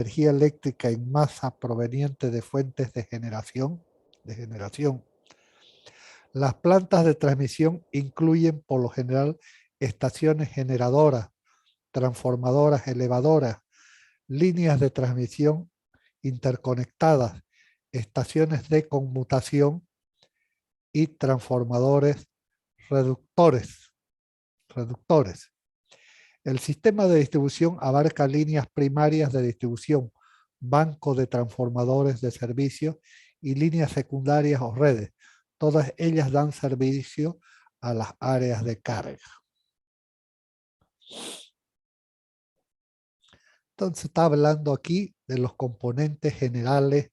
energía eléctrica en masa proveniente de fuentes de generación. Las plantas de transmisión incluyen por lo general estaciones generadoras, transformadoras, elevadoras, líneas de transmisión interconectadas, estaciones de conmutación y transformadores reductores. El sistema de distribución abarca líneas primarias de distribución, banco de transformadores de servicio y líneas secundarias o redes. Todas ellas dan servicio a las áreas de carga. Entonces está hablando aquí de los componentes generales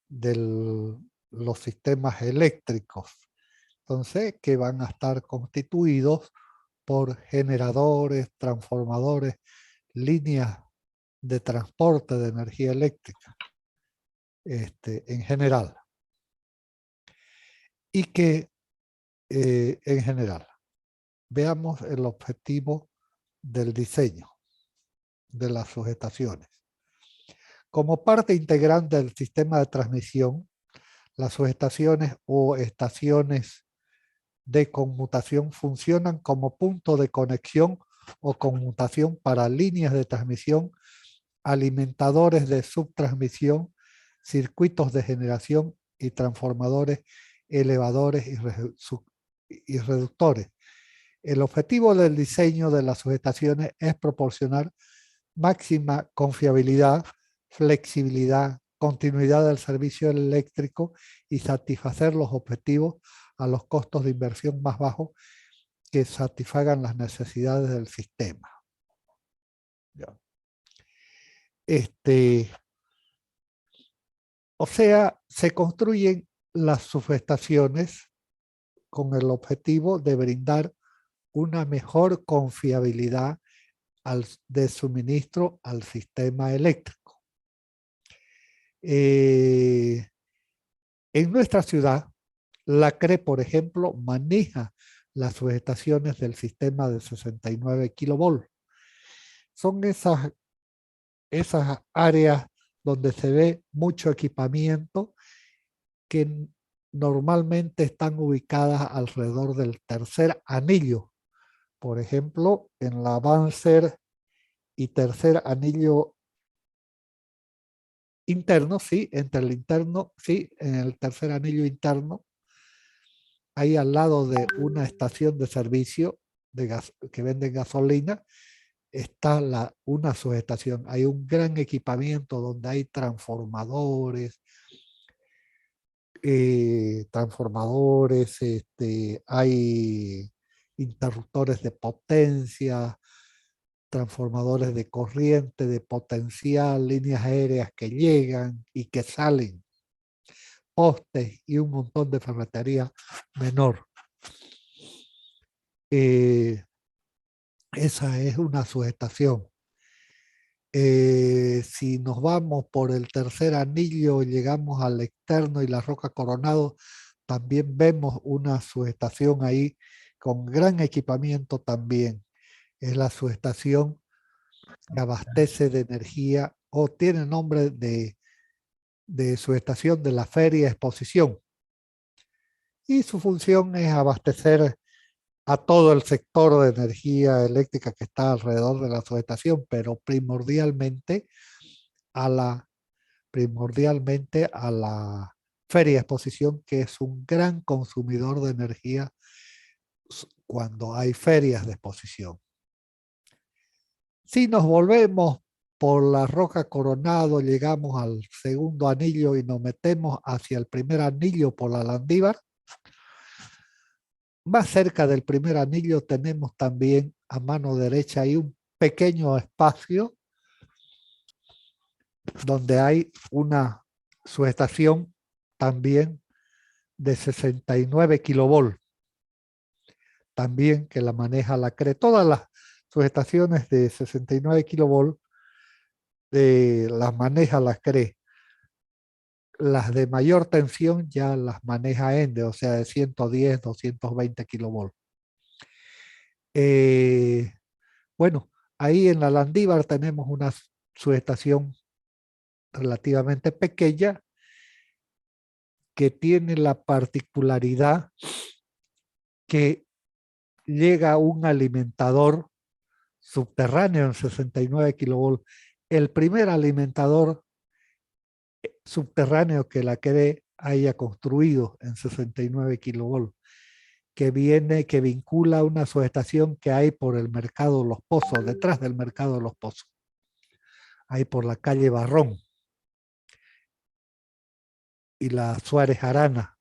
de los sistemas eléctricos. Entonces, que van a estar constituidos por generadores, transformadores, líneas de transporte de energía eléctrica, en general. Y que, en general, veamos el objetivo del diseño de las sujetaciones. Como parte integrante del sistema de transmisión, las sujetaciones o estaciones de conmutación funcionan como punto de conexión o conmutación para líneas de transmisión, alimentadores de subtransmisión, circuitos de generación y transformadores, elevadores y reductores. El objetivo del diseño de las sujetaciones es proporcionar máxima confiabilidad, flexibilidad, continuidad del servicio eléctrico y satisfacer los objetivos a los costos de inversión más bajos que satisfagan las necesidades del sistema. ¿Ya? O sea, se construyen las subestaciones con el objetivo de brindar una mejor confiabilidad de suministro al sistema eléctrico. En nuestra ciudad, la CRE, por ejemplo, maneja las subestaciones del sistema de 69 kilovolts. Son esas áreas donde se ve mucho equipamiento que normalmente están ubicadas alrededor del tercer anillo. Por ejemplo, en la Avancer y tercer anillo interno, sí, entre el interno, sí, en el tercer anillo interno, ahí al lado de una estación de servicio que vende gasolina, está una subestación. Hay un gran equipamiento donde hay transformadores, hay interruptores de potencia, transformadores de corriente, de potencial, líneas aéreas que llegan y que salen, postes y un montón de ferretería menor. Esa es una subestación. Si nos vamos por el tercer anillo, llegamos al externo y la Roca Coronado, también vemos una subestación ahí con gran equipamiento también. Es la subestación que abastece de energía o tiene nombre de subestación de la Feria Exposición. Y su función es abastecer a todo el sector de energía eléctrica que está alrededor de la subestación, pero primordialmente a la Feria Exposición, que es un gran consumidor de energía cuando hay ferias de exposición. Si nos volvemos por la Roca Coronado, llegamos al segundo anillo y nos metemos hacia el primer anillo por la Landívar. Más cerca del primer anillo tenemos también a mano derecha ahí un pequeño espacio donde hay una subestación también de 69 kilovolts, también que la maneja la CRE. Todas las subestaciones de 69 kilovolts las maneja la CRE. Las de mayor tensión ya las maneja ENDE, o sea, de 110, 220 kilovolts. Bueno, ahí en la Landívar tenemos una subestación relativamente pequeña que tiene la particularidad que llega un alimentador subterráneo en 69 kilovolts. El primer alimentador subterráneo que la CRE haya construido en 69 kilovolts, que vincula una subestación que hay por el mercado Los Pozos, detrás del mercado de Los Pozos, ahí por la calle Barrón y la Suárez Arana.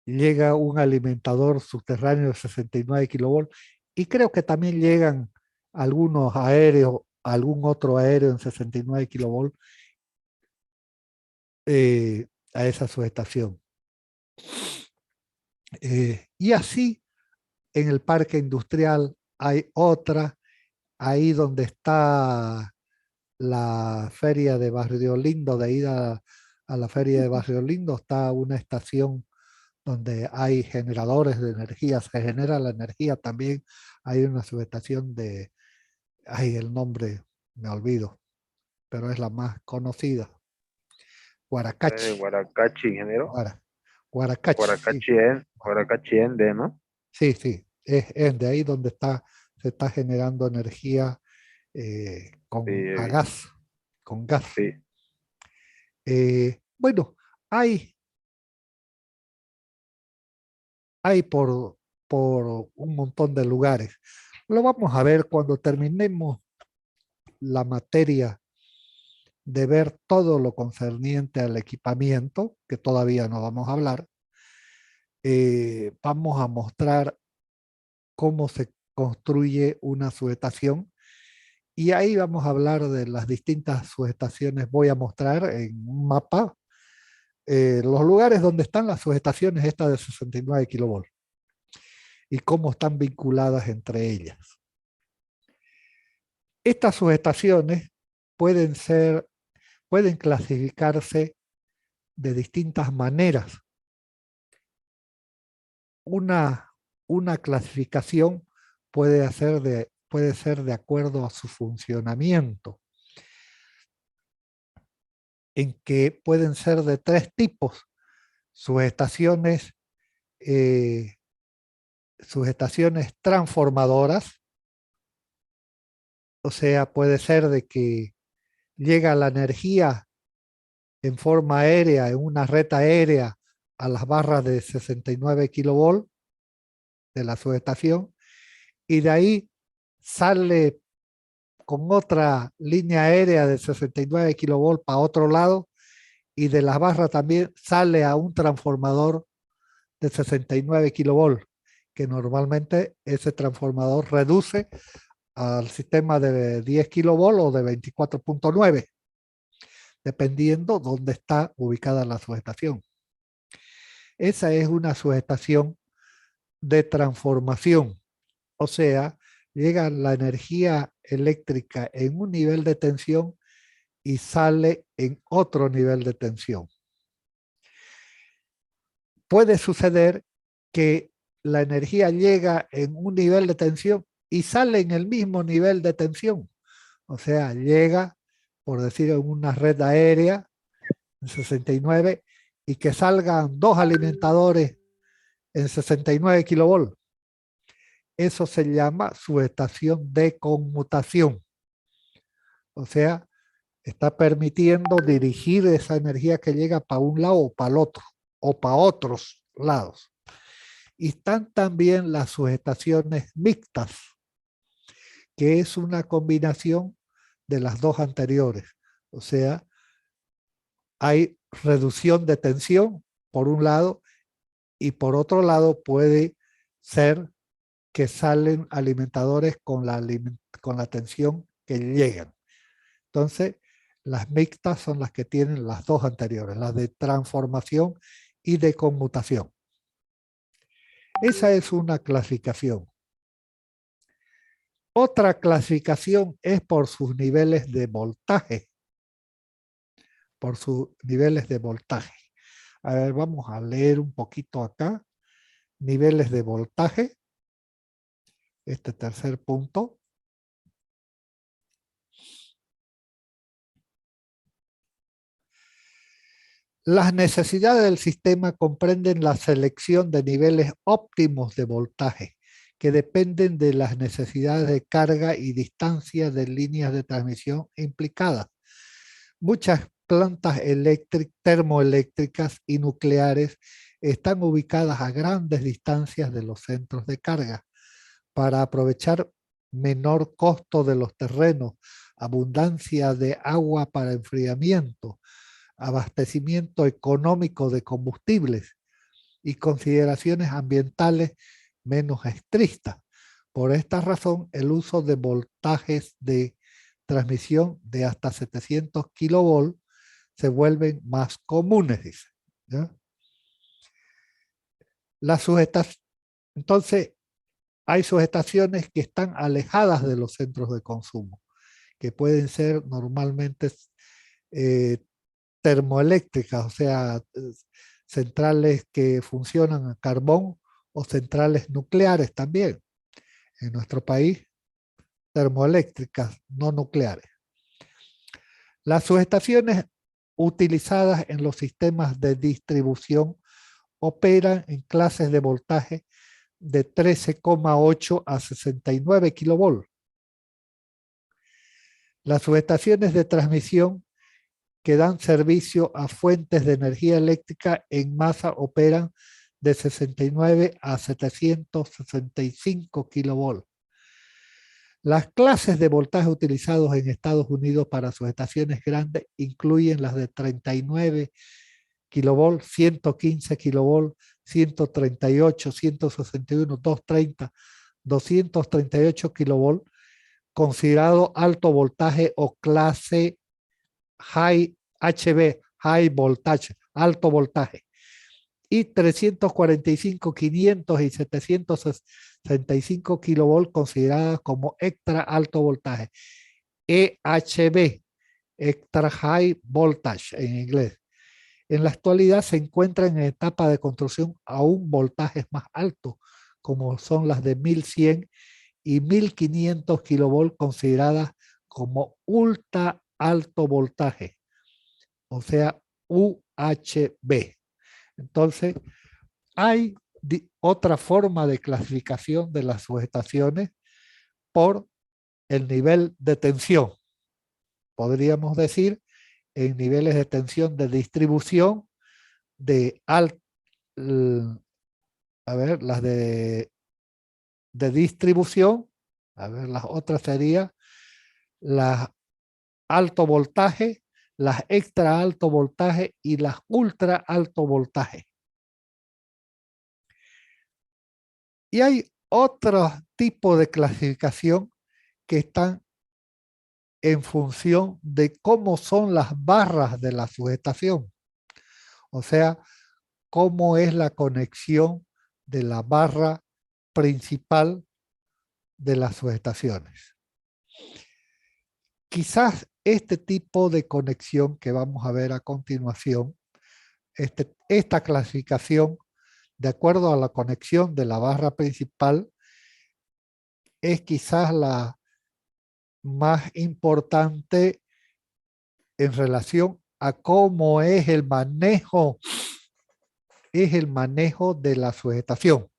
Llega un alimentador subterráneo de 69 kilovolts y creo que también llegan algunos aéreos, algún otro aéreo en 69 kilovolts a esa subestación. Y así en el parque industrial hay otra, ahí donde está la feria de Barrio Lindo, de ida a la feria de Barrio Lindo está una estación donde hay generadores de energía, se genera la energía también, hay una subestación de, ay, el nombre me olvido, pero es la más conocida, Guaracachi, Guaracachi, ingeniero. Guaracachi, sí, Guaracachi Ende, ¿no? sí, sí, es de ahí donde se está generando energía Sí, he a visto. gas, con gas. Sí. Bueno, hay por un montón de lugares. Lo vamos a ver cuando terminemos la materia de ver todo lo concerniente al equipamiento, que todavía no vamos a hablar. Vamos a mostrar cómo se construye una subestación y ahí vamos a hablar de las distintas subestaciones. Voy a mostrar en un mapa los lugares donde están las subestaciones estas de 69 kilovolts y cómo están vinculadas entre ellas. Estas subestaciones pueden clasificarse de distintas maneras. Una clasificación puede ser de acuerdo a su funcionamiento, en que pueden ser de tres tipos: subestaciones, subestaciones transformadoras, o sea, puede ser de que llega la energía en forma aérea, en una red aérea, a las barras de 69 kilovolts de la subestación, y de ahí sale con otra línea aérea de 69 kilovolts para otro lado, y de las barras también sale a un transformador de 69 kilovolts, que normalmente ese transformador reduce al sistema de 10 kilovolts o de 24.9, dependiendo dónde está ubicada la subestación. Esa es una subestación de transformación, o sea, llega la energía eléctrica en un nivel de tensión y sale en otro nivel de tensión. Puede suceder que la energía llega en un nivel de tensión y sale en el mismo nivel de tensión. O sea, llega, por decir, en una red aérea en 69 y que salgan dos alimentadores en 69 kilovolts. Eso se llama subestación de conmutación. O sea, está permitiendo dirigir esa energía que llega para un lado o para el otro, o para otros lados. Y están también las subestaciones mixtas, que es una combinación de las dos anteriores. O sea, hay reducción de tensión por un lado y por otro lado puede ser que salen alimentadores con la tensión que llegan. Entonces, las mixtas son las que tienen las dos anteriores, las de transformación y de conmutación. Esa es una clasificación. Otra clasificación es por sus niveles de voltaje. Por sus niveles de voltaje. A ver, vamos a leer un poquito acá. Niveles de voltaje. Este tercer punto. Las necesidades del sistema comprenden la selección de niveles óptimos de voltaje, que dependen de las necesidades de carga y distancia de líneas de transmisión implicadas. Muchas plantas termoeléctricas y nucleares están ubicadas a grandes distancias de los centros de carga. Para aprovechar menor costo de los terrenos, abundancia de agua para enfriamiento, abastecimiento económico de combustibles y consideraciones ambientales menos estrictas. Por esta razón, el uso de voltajes de transmisión de hasta 700 kilovolts se vuelven más comunes, dice. ¿Ya? Entonces, hay subestaciones que están alejadas de los centros de consumo, que pueden ser normalmente termoeléctricas, o sea, centrales que funcionan a carbón o centrales nucleares también. En nuestro país, termoeléctricas, no nucleares. Las subestaciones utilizadas en los sistemas de distribución operan en clases de voltaje de 13,8 a 69 kilovolts. Las subestaciones de transmisión que dan servicio a fuentes de energía eléctrica en masa operan de 69 a 765 kilovolts. Las clases de voltaje utilizados en Estados Unidos para subestaciones grandes incluyen las de 39 kilovolts, 115 kilovolts, 138, 161, 230, 238 kilovolts, considerado alto voltaje o clase high HV, high voltage, alto voltaje, y 345, 500 y 765 kilovolts consideradas como extra alto voltaje, EHV, extra high voltage en inglés. En la actualidad se encuentran en etapa de construcción aún voltajes más altos, como son las de 1100 y 1500 kilovolts consideradas como ultra alto voltaje, o sea, UHV. Entonces, hay otra forma de clasificación de las subestaciones por el nivel de tensión. Podríamos decir en niveles de tensión de distribución de las de distribución, las otras serían las alto voltaje, las extra alto voltaje y las ultra alto voltaje. Y hay otro tipo de clasificación que están en función de cómo son las barras de la subestación. O sea, cómo es la conexión de la barra principal de las subestaciones. Quizás este tipo de conexión que vamos a ver a continuación, esta clasificación, de acuerdo a la conexión de la barra principal, es quizás la más importante en relación a cómo es el manejo de la sujetación.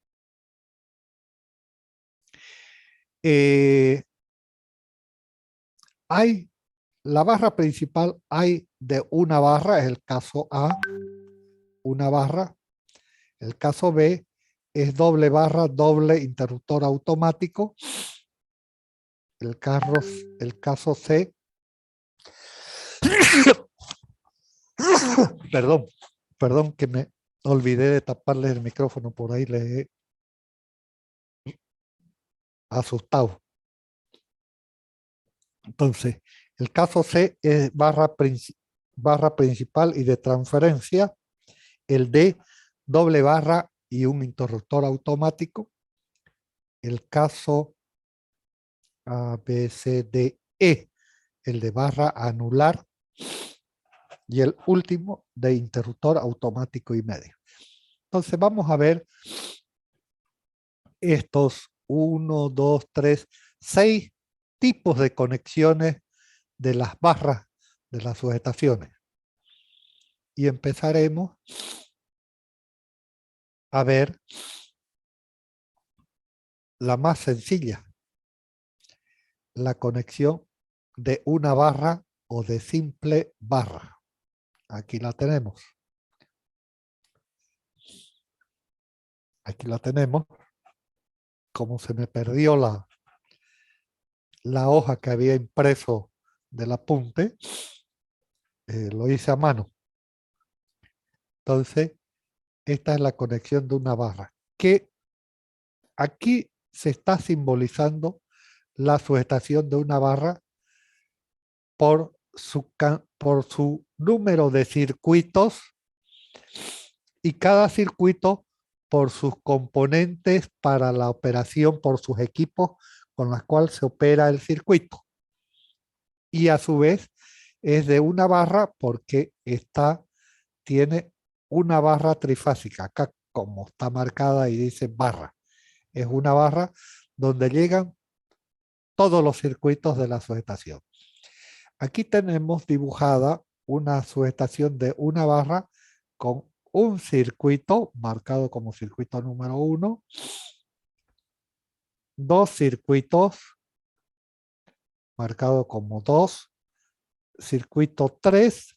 La barra principal hay de una barra, es el caso A, una barra. El caso B es doble barra, doble interruptor automático. El caso C, perdón que me olvidé de taparle el micrófono, por ahí le he asustado. Entonces, el caso C es barra principal y de transferencia. El D, doble barra y un interruptor automático. El caso A, B, C, D, E, el de barra anular. Y el último de interruptor automático y medio. Entonces vamos a ver estos 1, 2, 3, 6 tipos de conexiones de las barras de las subestaciones. y empezaremos a ver la más sencilla, la conexión de una barra o de simple barra. Aquí la tenemos. Aquí la tenemos. Como se me perdió la hoja que había impreso del apunte, lo hice a mano. Entonces, esta es la conexión de una barra, que aquí se está simbolizando la sujetación de una barra por su número de circuitos y cada circuito por sus componentes para la operación, por sus equipos con los cuales se opera el circuito. Y a su vez es de una barra porque tiene una barra trifásica. Acá como está marcada y dice barra. Es una barra donde llegan todos los circuitos de la sujetación. Aquí tenemos dibujada una sujetación de una barra con un circuito marcado como circuito número 1, dos circuitos marcado como 2, circuito 3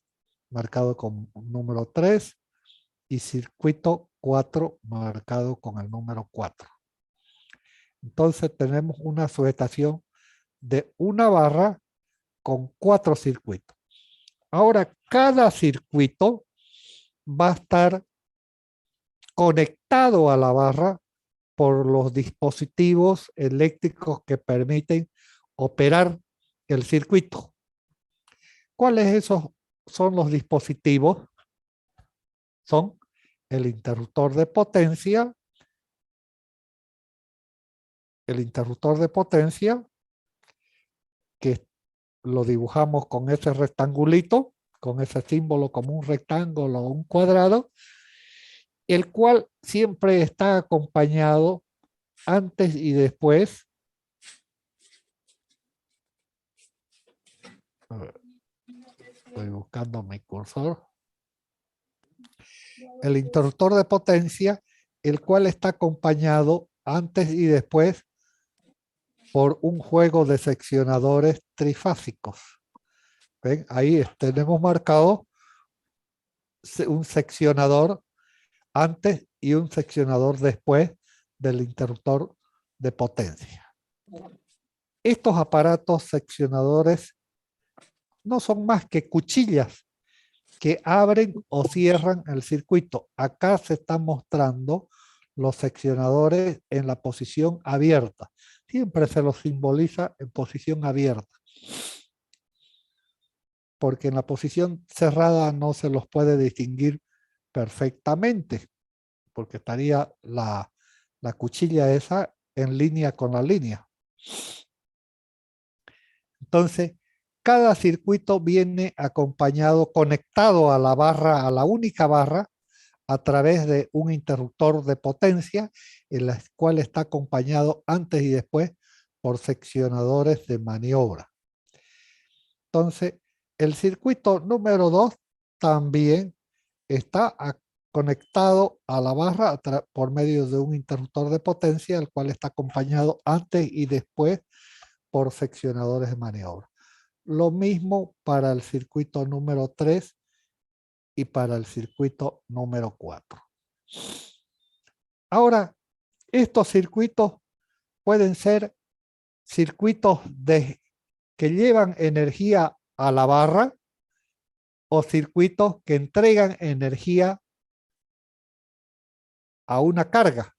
marcado con número 3 y circuito 4 marcado con el número 4. Entonces tenemos una sujetación de una barra con 4 circuitos. Ahora, cada circuito va a estar conectado a la barra por los dispositivos eléctricos que permiten operar el circuito. ¿Cuáles son los dispositivos? Son el interruptor de potencia, que lo dibujamos con ese rectangulito, con ese símbolo como un rectángulo o un cuadrado, el cual siempre está acompañado antes y después. A ver, estoy buscando mi cursor. El interruptor de potencia, el cual está acompañado antes y después por un juego de seccionadores trifásicos. ¿Ven? Ahí tenemos marcado un seccionador antes y un seccionador después del interruptor de potencia. Estos aparatos seccionadores no son más que cuchillas que abren o cierran el circuito. Acá se están mostrando los seccionadores en la posición abierta. Siempre se los simboliza en posición abierta, porque en la posición cerrada no se los puede distinguir perfectamente, porque estaría la cuchilla esa en línea con la línea. Entonces, cada circuito viene acompañado, conectado a la barra, a la única barra, a través de un interruptor de potencia, en la cual está acompañado antes y después por seccionadores de maniobra. Entonces, el circuito número 2 también está conectado a la barra por medio de un interruptor de potencia, el cual está acompañado antes y después por seccionadores de maniobra. Lo mismo para el circuito número 3 y para el circuito número 4. Ahora, estos circuitos pueden ser circuitos que llevan energía a la barra o circuitos que entregan energía a una carga.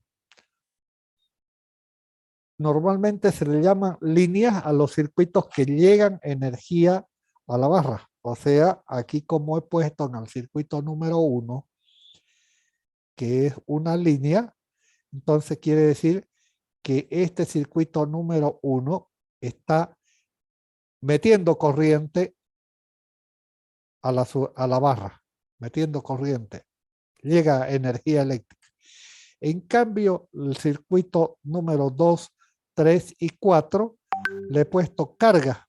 Normalmente se le llaman líneas a los circuitos que llegan energía a la barra. O sea, aquí como he puesto en el circuito número 1, que es una línea, entonces quiere decir que este circuito número 1 está metiendo corriente a la barra, metiendo corriente, llega energía eléctrica. En cambio, el circuito número 2, 3 y 4 le he puesto carga.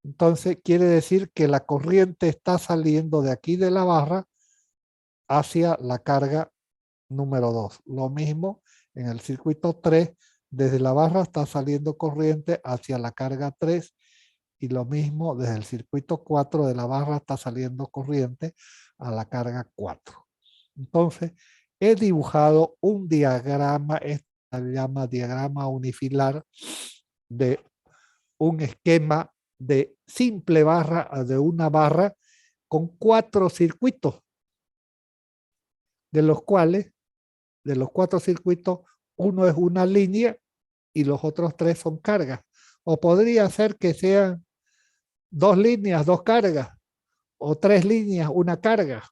Entonces quiere decir que la corriente está saliendo de aquí de la barra hacia la carga número 2. Lo mismo en el circuito 3, desde la barra está saliendo corriente hacia la carga 3 y lo mismo desde el circuito 4 de la barra está saliendo corriente a la carga 4. Entonces, he dibujado un diagrama, esto se llama diagrama unifilar, de un esquema de simple barra, de una barra con 4 circuitos, de los cuales, de los 4 circuitos, uno es una línea y los otros 3 son cargas. O podría ser que sean 2 líneas, 2 cargas, o 3 líneas, una carga.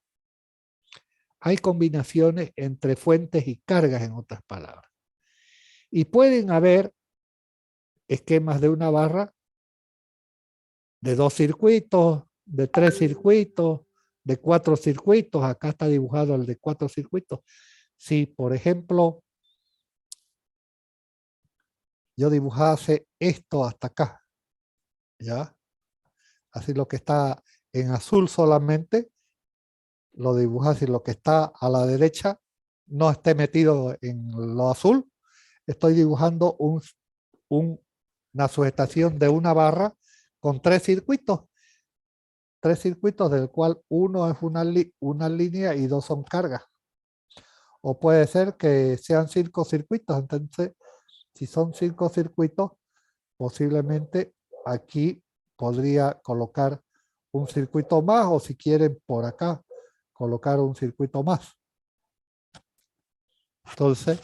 Hay combinaciones entre fuentes y cargas, en otras palabras. Y pueden haber esquemas de una barra de 2 circuitos, de 3 circuitos, de 4 circuitos. Acá está dibujado el de 4 circuitos. Si, por ejemplo, yo dibujase esto hasta acá, ¿ya? Así lo que está en azul solamente, lo dibujas y lo que está a la derecha no esté metido en lo azul. Estoy dibujando una sujetación de una barra con 3 circuitos. 3 circuitos del cual uno es una línea y 2 son cargas. O puede ser que sean 5 circuitos. Entonces, si son 5 circuitos, posiblemente aquí podría colocar un circuito más, o si quieren por acá colocar un circuito más. Entonces,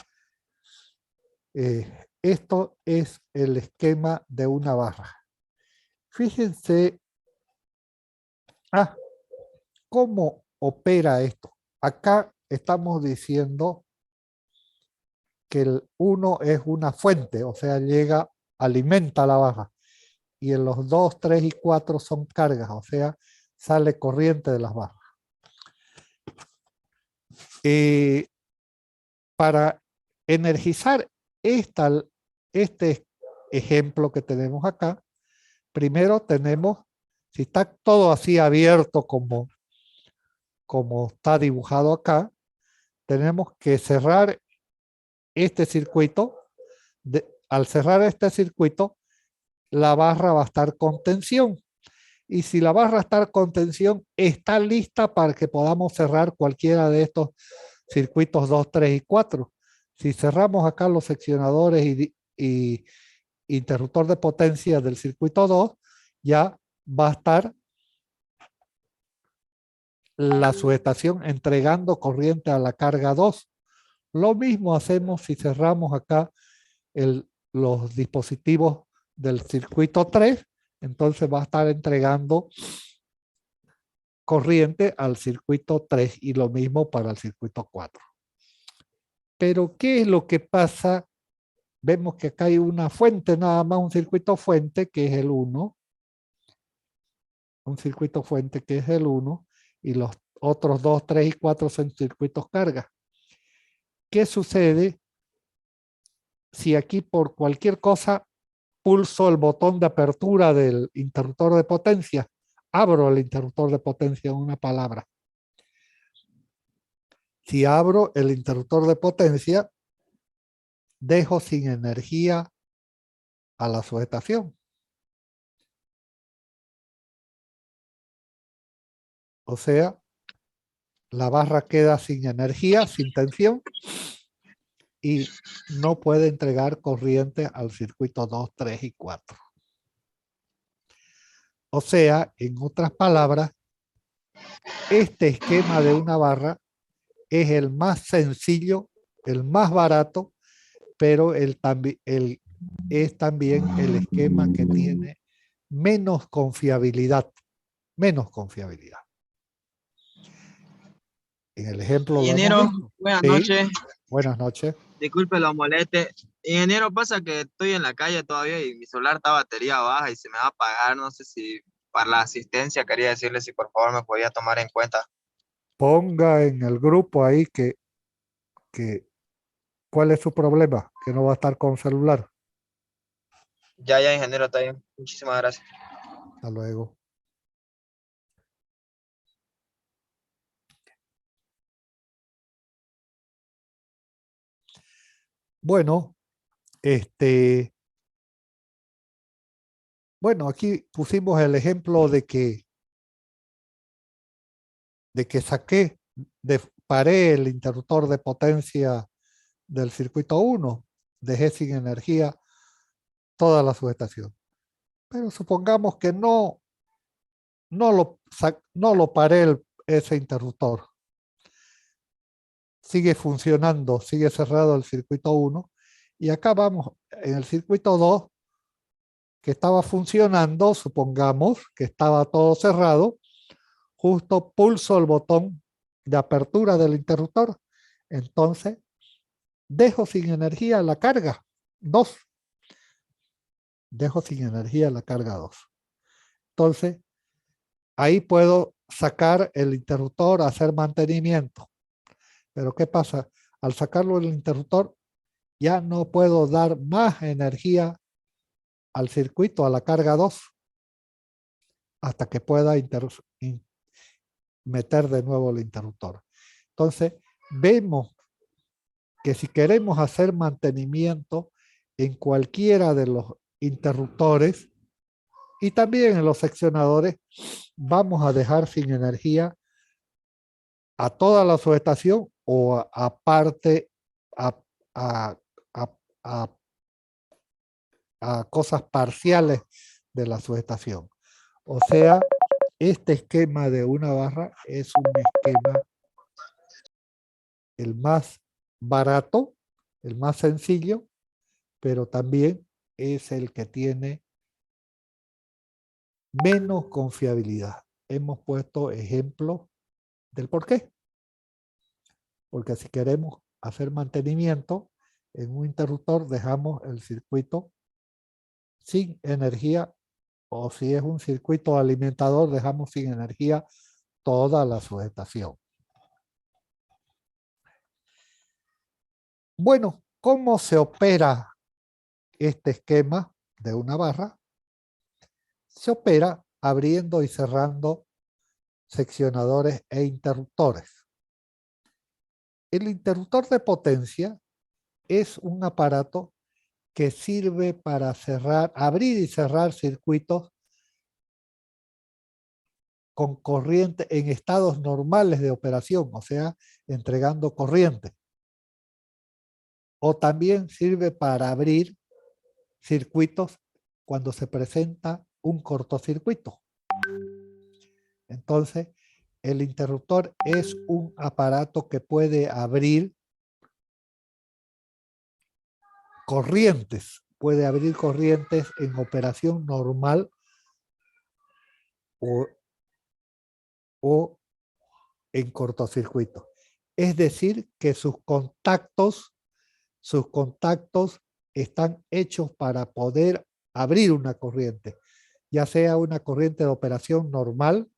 esto es el esquema de una barra. Fíjense, ¿cómo opera esto? Acá estamos diciendo que el 1 es una fuente, o sea, alimenta la barra. Y en los 2, 3 y 4 son cargas, o sea, sale corriente de las barras. Para energizar este ejemplo que tenemos acá, primero tenemos, si está todo así abierto como está dibujado acá, tenemos que cerrar este circuito. Al cerrar este circuito, la barra va a estar con tensión. Y si la barra está con tensión, está lista para que podamos cerrar cualquiera de estos circuitos 2, 3 y 4. Si cerramos acá los seccionadores y interruptor de potencia del circuito 2, ya va a estar la sujetación entregando corriente a la carga 2. Lo mismo hacemos si cerramos acá los dispositivos del circuito 3, entonces va a estar entregando corriente al circuito 3 y lo mismo para el circuito 4. Pero, ¿qué es lo que pasa? Vemos que acá hay una fuente, nada más un circuito fuente que es el 1, un circuito fuente que es el 1, y los otros 2, 3 y 4 son circuitos carga. ¿Qué sucede si aquí por cualquier cosa pulso el botón de apertura del interruptor de potencia? Abro el interruptor de potencia en una palabra. Si abro el interruptor de potencia, dejo sin energía a la sujetación. O sea, la barra queda sin energía, sin tensión, y no puede entregar corriente al circuito 2, 3 y 4. O sea, en otras palabras, este esquema de una barra es el más sencillo, el más barato, pero es también el esquema que tiene menos confiabilidad. Menos confiabilidad. En el ejemplo lo hemos Ingeniero, visto. buenas Sí, noches. buenas noches. Disculpe lo moleste. Ingeniero, pasa que estoy en la calle todavía y mi celular está batería baja y se me va a apagar. No sé si para la asistencia quería decirle si por favor me podía tomar en cuenta. Ponga en el grupo ahí que cuál es su problema, que no va a estar con celular. Ya, ingeniero, está bien. Muchísimas gracias. Hasta luego. Bueno, bueno, aquí pusimos el ejemplo de que paré el interruptor de potencia del circuito 1, dejé sin energía toda la subestación. Pero supongamos que no lo paré ese interruptor. Sigue funcionando, sigue cerrado el circuito 1. Y acá vamos en el circuito 2, que estaba funcionando, supongamos que estaba todo cerrado, justo pulso el botón de apertura del interruptor. Entonces, dejo sin energía la carga 2. Dejo sin energía la carga 2. Entonces, ahí puedo sacar el interruptor, hacer mantenimiento. Pero ¿qué pasa? Al sacarlo del interruptor, ya no puedo dar más energía al circuito, a la carga 2, hasta que pueda meter de nuevo el interruptor. Entonces, vemos que si queremos hacer mantenimiento en cualquiera de los interruptores y también en los seccionadores, vamos a dejar sin energía a toda la subestación o aparte a cosas parciales de la subestación. O sea, este esquema de una barra es un esquema el más barato, el más sencillo, pero también es el que tiene menos confiabilidad. Hemos puesto ejemplos del por qué. Porque si queremos hacer mantenimiento en un interruptor, dejamos el circuito sin energía, o si es un circuito alimentador, dejamos sin energía toda la subestación. Bueno, ¿cómo se opera este esquema de una barra? Se opera abriendo y cerrando seccionadores e interruptores. El interruptor de potencia es un aparato que sirve para abrir y cerrar circuitos con corriente en estados normales de operación, o sea, entregando corriente. O también sirve para abrir circuitos cuando se presenta un cortocircuito. Entonces, el interruptor es un aparato que puede abrir corrientes, en operación normal o en cortocircuito. Es decir, que sus contactos están hechos para poder abrir una corriente, ya sea una corriente de operación normal,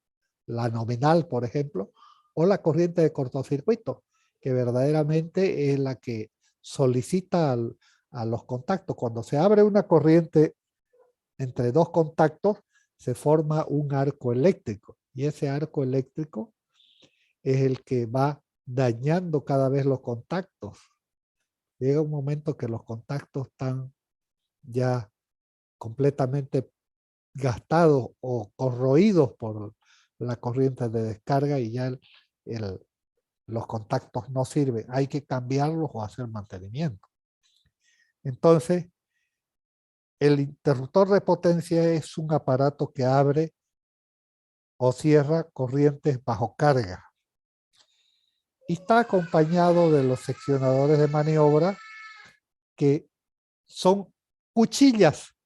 la nominal, por ejemplo, o la corriente de cortocircuito, que verdaderamente es la que solicita a los contactos. Cuando se abre una corriente entre dos contactos, se forma un arco eléctrico, y ese arco eléctrico es el que va dañando cada vez los contactos. Llega un momento que los contactos están ya completamente gastados o corroídos por la corriente de descarga y ya los contactos no sirven. Hay que cambiarlos o hacer mantenimiento. Entonces, el interruptor de potencia es un aparato que abre o cierra corrientes bajo carga. Y está acompañado de los seccionadores de maniobra, que son cuchillas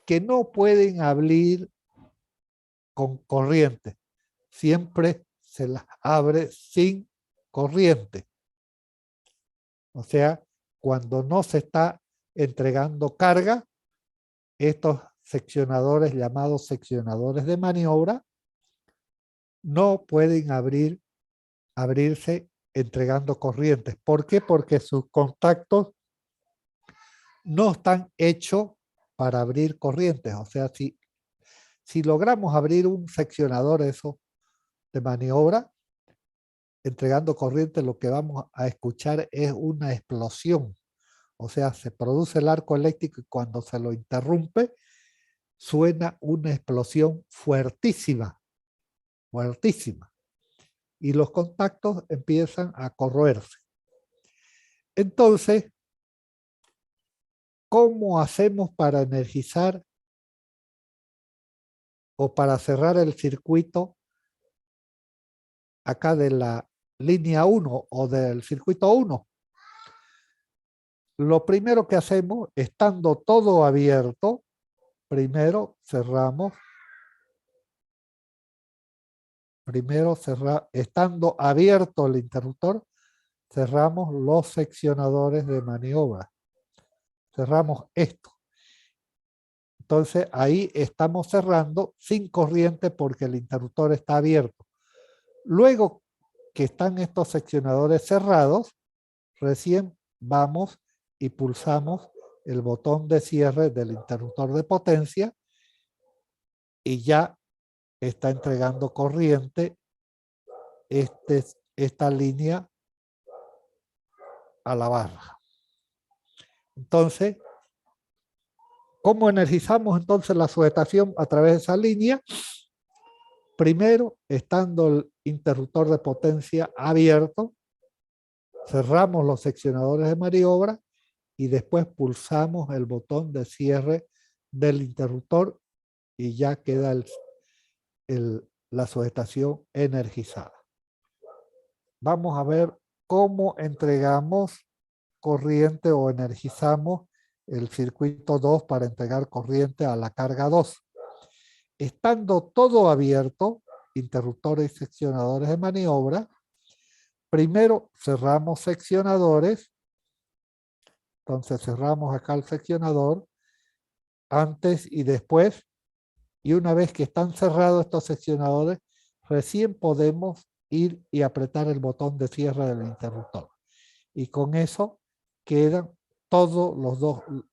que no pueden abrir con corriente. Siempre se las abre sin corriente. O sea, cuando no se está entregando carga, estos seccionadores, llamados seccionadores de maniobra, no pueden abrirse entregando corrientes. ¿Por qué? Porque sus contactos no están hechos para abrir corrientes. O sea, si Si logramos abrir un seccionador eso de maniobra, entregando corriente, lo que vamos a escuchar es una explosión. O sea, se produce el arco eléctrico y cuando se lo interrumpe, suena una explosión fuertísima, fuertísima. Y los contactos empiezan a corroerse. Entonces, ¿cómo hacemos para energizar o para cerrar el circuito acá de la línea 1 o del circuito 1? Lo primero que hacemos, estando todo abierto, primero cerramos, estando abierto el interruptor, cerramos los seccionadores de maniobra. Cerramos esto. Entonces ahí estamos cerrando sin corriente porque el interruptor está abierto. Luego que están estos seccionadores cerrados, recién vamos y pulsamos el botón de cierre del interruptor de potencia y ya está entregando corriente esta línea a la barra. Entonces, ¿cómo energizamos entonces la sujetación a través de esa línea? Primero, estando el interruptor de potencia abierto, cerramos los seccionadores de maniobra y después pulsamos el botón de cierre del interruptor y ya queda la sujetación energizada. Vamos a ver cómo entregamos corriente o energizamos el circuito 2 para entregar corriente a la carga 2. Estando todo abierto, interruptores y seccionadores de maniobra, primero cerramos seccionadores. Entonces cerramos acá el seccionador antes y después. Y una vez que están cerrados estos seccionadores, recién podemos ir y apretar el botón de cierre del interruptor. Y con eso quedan todos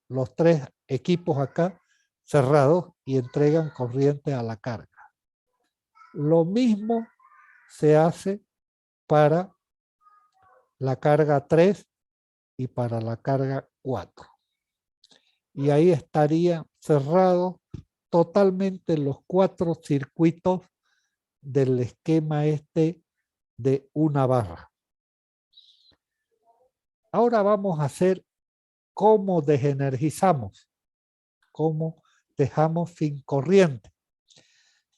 los tres equipos acá cerrados y entregan corriente a la carga. Lo mismo se hace para la carga 3 y para la carga 4. Y ahí estarían cerrados totalmente los 4 circuitos del esquema este de una barra. Ahora vamos a hacer cómo desenergizamos, cómo dejamos sin corriente.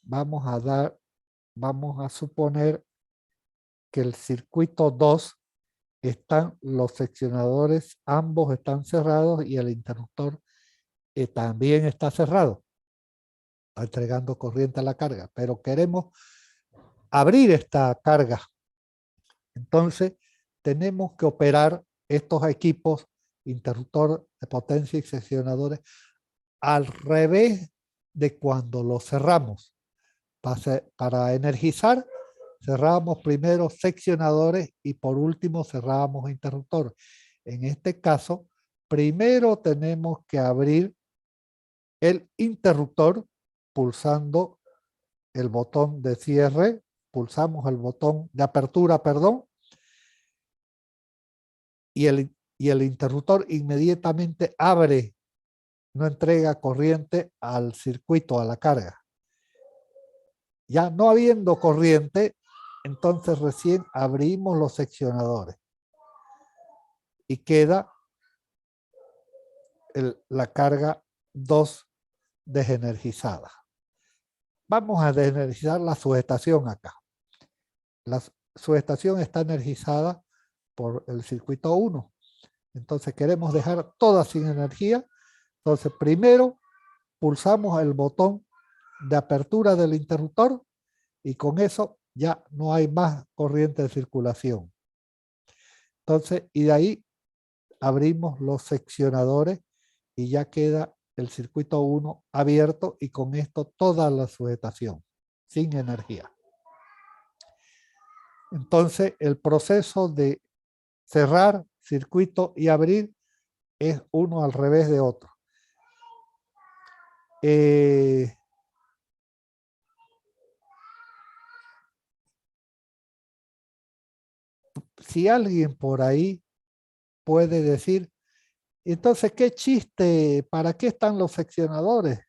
Vamos a suponer que el circuito 2 están los seccionadores, ambos están cerrados y el interruptor también está cerrado, entregando corriente a la carga, pero queremos abrir esta carga. Entonces tenemos que operar estos equipos, interruptor de potencia y seccionadores, al revés de cuando los cerramos. Para energizar, cerramos primero seccionadores y por último cerramos interruptor. En este caso, primero tenemos que abrir el interruptor pulsando el botón de cierre, pulsamos el botón de apertura, perdón, y el interruptor inmediatamente abre, no entrega corriente al circuito, a la carga. Ya no habiendo corriente, entonces recién abrimos los seccionadores y queda la carga 2 desenergizada. Vamos a desenergizar la subestación acá. La subestación está energizada por el circuito 1. Entonces queremos dejar toda sin energía. Entonces primero pulsamos el botón de apertura del interruptor y con eso ya no hay más corriente de circulación. Entonces, y de ahí abrimos los seccionadores y ya queda el circuito 1 abierto y con esto toda la sujetación sin energía. Entonces, el proceso de cerrar circuito y abrir es uno al revés de otro. si alguien por ahí puede decir, entonces, ¿qué chiste? ¿Para qué están los seccionadores?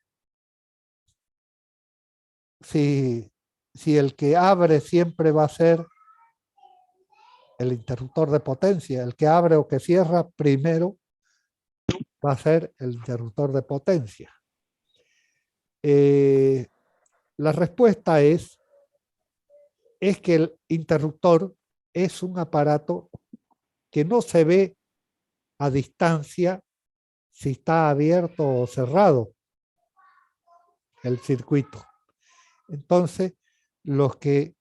Si el que abre siempre va a ser el interruptor de potencia, el que abre o que cierra primero va a ser el interruptor de potencia. La respuesta es que el interruptor es un aparato que no se ve a distancia si está abierto o cerrado el circuito. Entonces, los que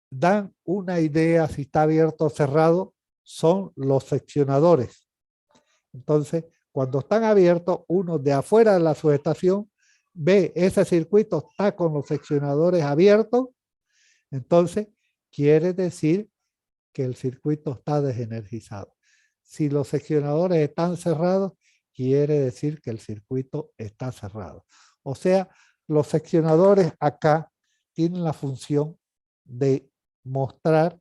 dan una idea si está abierto o cerrado son los seccionadores. Entonces, cuando están abiertos, uno de afuera de la subestación ve ese circuito está con los seccionadores abiertos, entonces quiere decir que el circuito está desenergizado. Si los seccionadores están cerrados, quiere decir que el circuito está cerrado. O sea, los seccionadores acá tienen la función de mostrar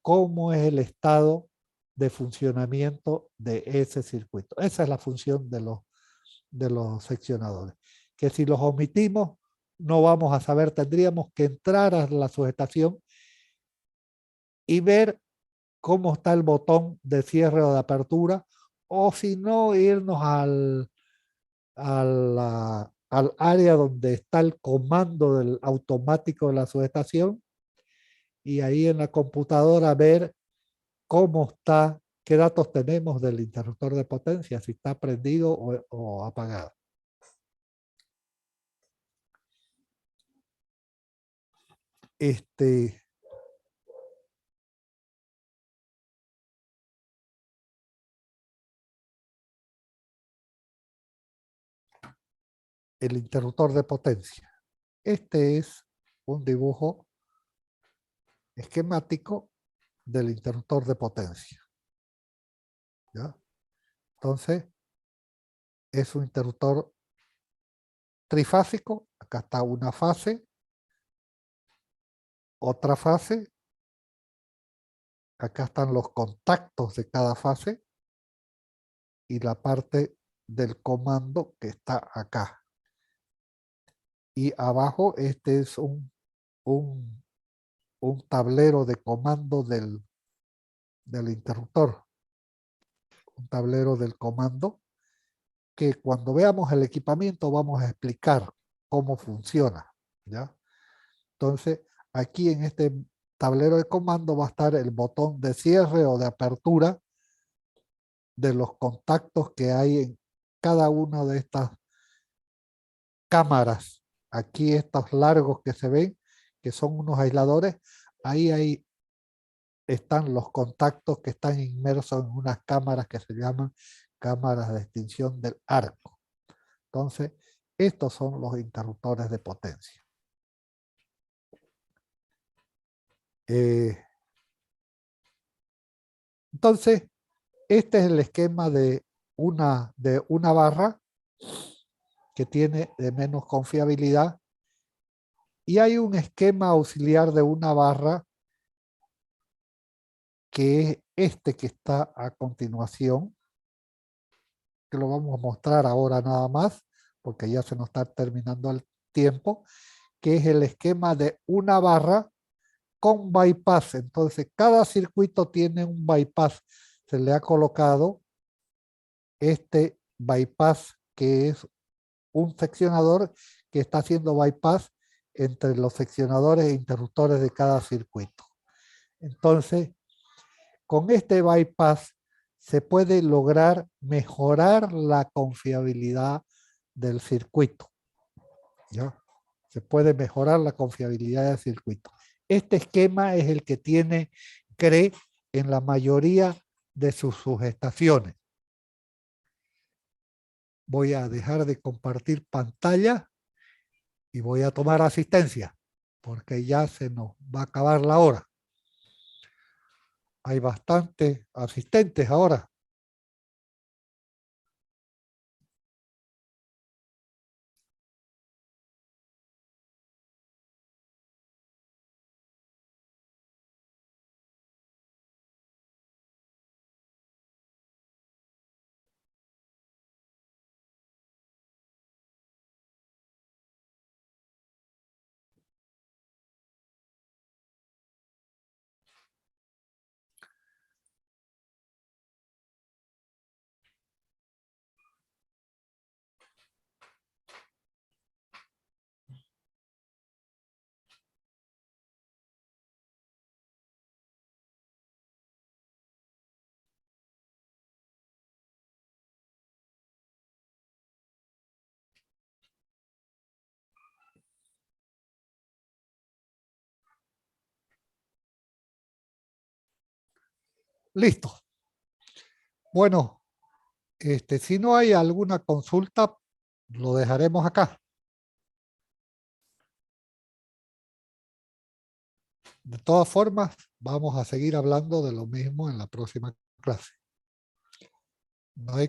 cómo es el estado de funcionamiento de ese circuito. Esa es la función de los seccionadores. Que si los omitimos, no vamos a saber, tendríamos que entrar a la sujetación y ver cómo está el botón de cierre o de apertura, o si no, irnos al área donde está el comando del automático de la subestación y ahí en la computadora ver cómo está, qué datos tenemos del interruptor de potencia, si está prendido o apagado. El interruptor de potencia. Este es un dibujo esquemático del interruptor de potencia. ¿Ya? Entonces, es un interruptor trifásico. Acá está una fase, otra fase. Acá están los contactos de cada fase y la parte del comando que está acá. Y abajo este es un tablero de comando del interruptor. Un tablero del comando que cuando veamos el equipamiento vamos a explicar cómo funciona, ¿ya? Entonces, aquí en este tablero de comando va a estar el botón de cierre o de apertura de los contactos que hay en cada una de estas cámaras. Aquí estos largos que se ven, que son unos aisladores, ahí están los contactos que están inmersos en unas cámaras que se llaman cámaras de extinción del arco. Entonces, estos son los interruptores de potencia. Entonces, este es el esquema de una barra que tiene de menos confiabilidad y hay un esquema auxiliar de una barra que es este que está a continuación, que lo vamos a mostrar ahora nada más, porque ya se nos está terminando el tiempo, que es el esquema de una barra con bypass. Entonces, cada circuito tiene un bypass. Se le ha colocado este bypass, que es un seccionador que está haciendo bypass entre los seccionadores e interruptores de cada circuito. Entonces, con este bypass se puede lograr mejorar la confiabilidad del circuito. ¿Ya? Se puede mejorar la confiabilidad del circuito. Este esquema es el que tiene CRE en la mayoría de sus subestaciones. Voy a dejar de compartir pantalla y voy a tomar asistencia porque ya se nos va a acabar la hora. Hay bastantes asistentes ahora. Listo. Bueno, si no hay alguna consulta, lo dejaremos acá. De todas formas, vamos a seguir hablando de lo mismo en la próxima clase. No hay